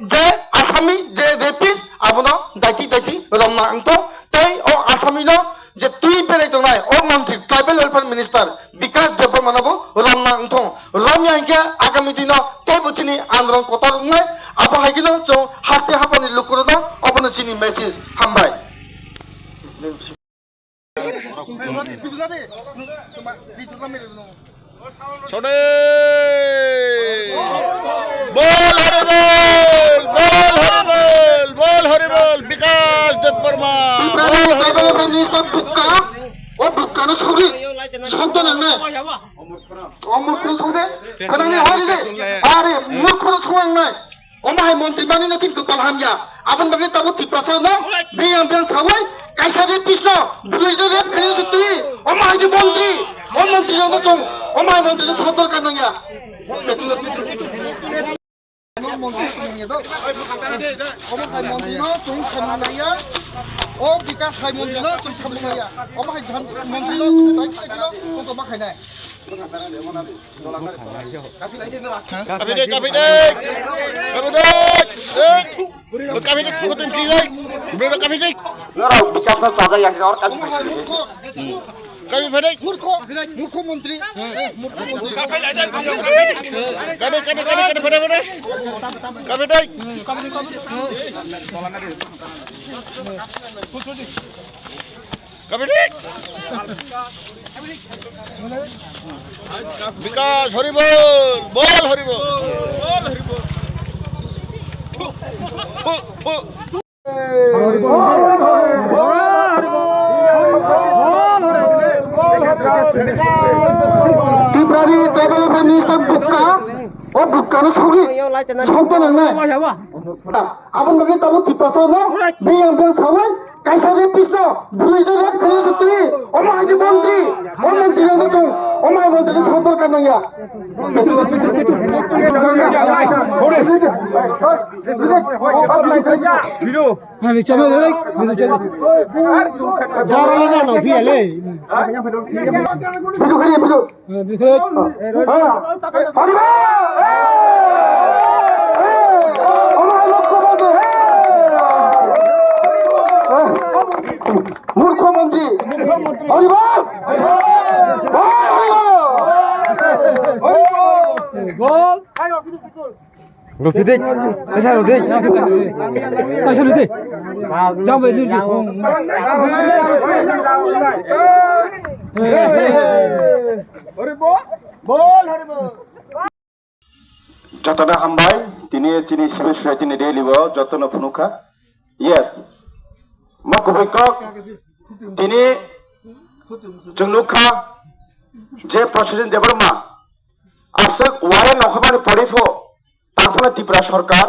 যে আসামি যে রেপিস আবনো দাইতি দাইতি রমনা আংতো তাই ও আসামিনো যে তুই বেড়াই দংনাই ও মন্ত্রী ট্রাইবেল ওয়েলফেয়ার মিনিস্টার বিকাশ দেববর্মানাবো রমনা আংথং রমনা হাইকে আগামী দিনো তাই বুচিনি আন্দোলন কত রংনাই আবো হাইকিনো চৌ হাস্তে হাপনি লুকুরনো অবনো চিনি মেসেজ হামবাই Sode bol horrible Vikas Debbarma minister বুক্কা ও বুক্কানো সরি শব্দ না অমূর্খর সঙ্গে ফেনানি হরিলে আরে মূর্খর সঙ্গে নাই অমাহাই মন্ত্রী বানিনা চিনকো পালহাময়া আপন বাগে তাবো তিপ্রাসা না বেয়াম বেয়াম সাওয়াই কাইসারে কৃষ্ণ বুইদে রেপ খেয়েছে তুই অমাহাই যে মন্ত্রী ও মন্ত্রী না চং অমাহাই মন্ত্রী সদর কানায়া ও বিকাশ হাই মন্ত্রী চং সামনায়া অমাহাই মন্ত্রী চং বাখাইনাই মুখ্যমন্ত্রী Vikas horrible bol horrible ত্রিপুরারি ট্রাইবেল মিনিস্টার বুক্কা ও বুক্কানো সরি শব্দ না আপন বাগে তাবো তিপ্রাসা না বেয়াম বেয়াম সাওয়াই কাইসারে কৃষ্ণ বুইদে রেপ খেয়েছে তুই অমাহাই যে মন্ত্রী ও মন্ত্রী না চং অমাহাই মন্ত্রী সদর কানায়া মুখ্যমন্ত্রী হরিবল Rofidik, esa Rofidik. Kaisa Rofidik. Jam beli ni. যতটা হামবাই তিনি চিনি সিভিল সোসাইটি নি ডেলিব যতন ফুনুকা ইয়েস মকবৈকক তিনি জংনুখা যে প্রশাসন দেবর্মা আসক ওয়ারে নখবানি পরিফো তারপরে ত্রিপুরা সরকার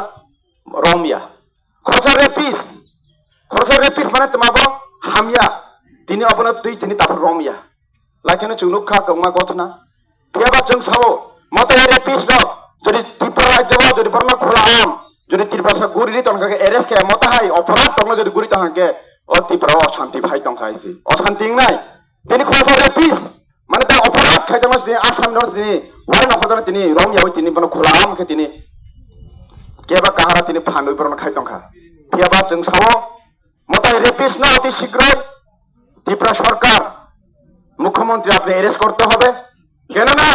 রমিয়া খরচা রেপিস মানে তোমাবো হামিয়া তিনি অবনত তুই তিনি তারপর রমিয়া লাইখানে জংনুখা গংমা গথনা বিয়াবা জং সাবো মতে রেপিস র যদি ত্রিপুরা রাজ্য যদি বর্মা খোলা আম যদি ত্রিপুরা গুরি তনকাকে এরেস কে মতে হাই অপরাধ তংলে যদি গুরি তহাকে ও ত্রিপুরা অশান্তি ভাই তংখাইছি অশান্তি নাই তিনি খরচা রেপিস মানে তা অপরাধ খাইতে মাস তিনি আসাম নস তিনি ওয়ারে নখদনে তিনি রমিয়া হই তিনি বন খোলা আমকে তিনি কেবা কাহারা তিনি ফানুই বরণ খাই তংখা বিয়াবা জং সাবো মতে রেপিস না অতি শীঘ্রই ত্রিপুরা সরকার মুখ্যমন্ত্রী আপনি এরেস্ট করতে হবে কেননা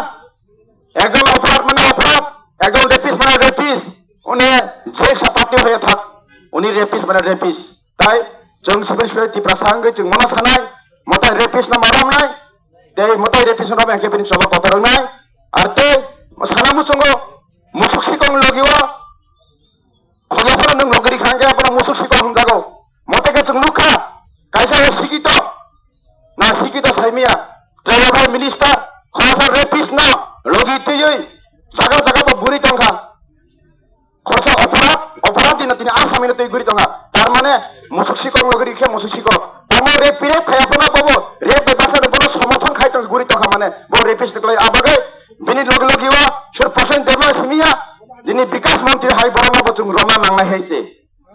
একজন অপরাধ মানে অপরাধ একজন রেপিস মানে রেপিস উনি যে সাপাতি হয়ে থাক উনি রেপিস মানে রেপিস তাই जों सिभिल सोसाइटि प्रासांगै जों मना सानाय मताय रेपिस ना मारामनाय ते मताय रेपिस ना बेंके बिनि चला कतरनाय आरते साना मुसंगो मुसुक सिकं लगिवा खजाफोर नों लगरि खांगे अपन मुसुक सिकं हमजागौ मतायके जों लुखा कायसा सिगितो ना सिगितो साइमिया ट्राइबल मिनिस्टार खजाफोर रेपिस ना लगी तुयै जागा जागा तो गुरि तंखा खरसा अपराध दिन তিনি আসামিনে তুই গুরি তঙ্গা তার মানে মুসুক শিকং লগরি খে মুসুক শিক তামা রে পিরে খায়াপনা পাবো রে বেবাসা বড় সমর্থন খাইতো গুরি তঙ্গা মানে বড় রেপিস দেখলাই আবাগে বিনি লগিওয়া সুর পার্সেন্ট দেবো সিমিয়া যিনি বিকাশ মন্ত্রী হাই বড় বচুং রমা নাংলাই হইছে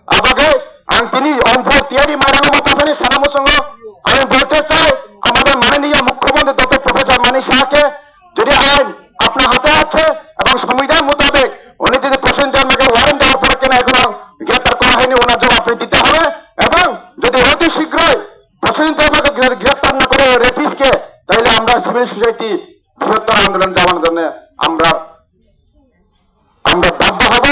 আবাগে আং তিনি অনফর তিয়ারি মারানো মতাসানি সানামো সঙ্গ আমি বলতে চাই আমাদের মাননীয় মুখ্যমন্ত্রী ডক্টর প্রফেসর মানিক সাহাকে যদি আইন আপনার হাতে আছে এবং সংবিধান মোতাবেক উনি যদি প্রেসিডেন্ট আমাকে ওয়ারেন্ট দেওয়ার পর কেন এখন আমরা বাধ্য হব।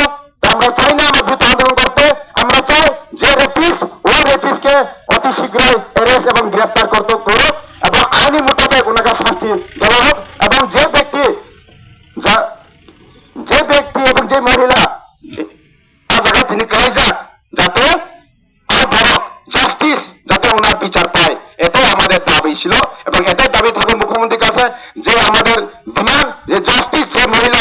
আমরা চাই না আমরা দ্রুত আন্দোলন করতে, আমরা চাই যে রেপিস ওই রেপিসকে অতি শীঘ্রই অ্যারেস্ট এবং গ্রেফতার করতে করুক এবং আইনি মোতাবেক ওনাকে শাস্তি দেওয়া হোক এবং যে ব্যক্তি এবং যে মহিলা জায়গা তিনি কাজ যাক যাতে জাস্টিস যাতে ওনার বিচার পায়, এটাই আমাদের দাবি ছিল এবং এটাই দাবি থাকবে মুখ্যমন্ত্রীর কাছে যে আমাদের ডিমান্ড যে জাস্টিস, যে মহিলা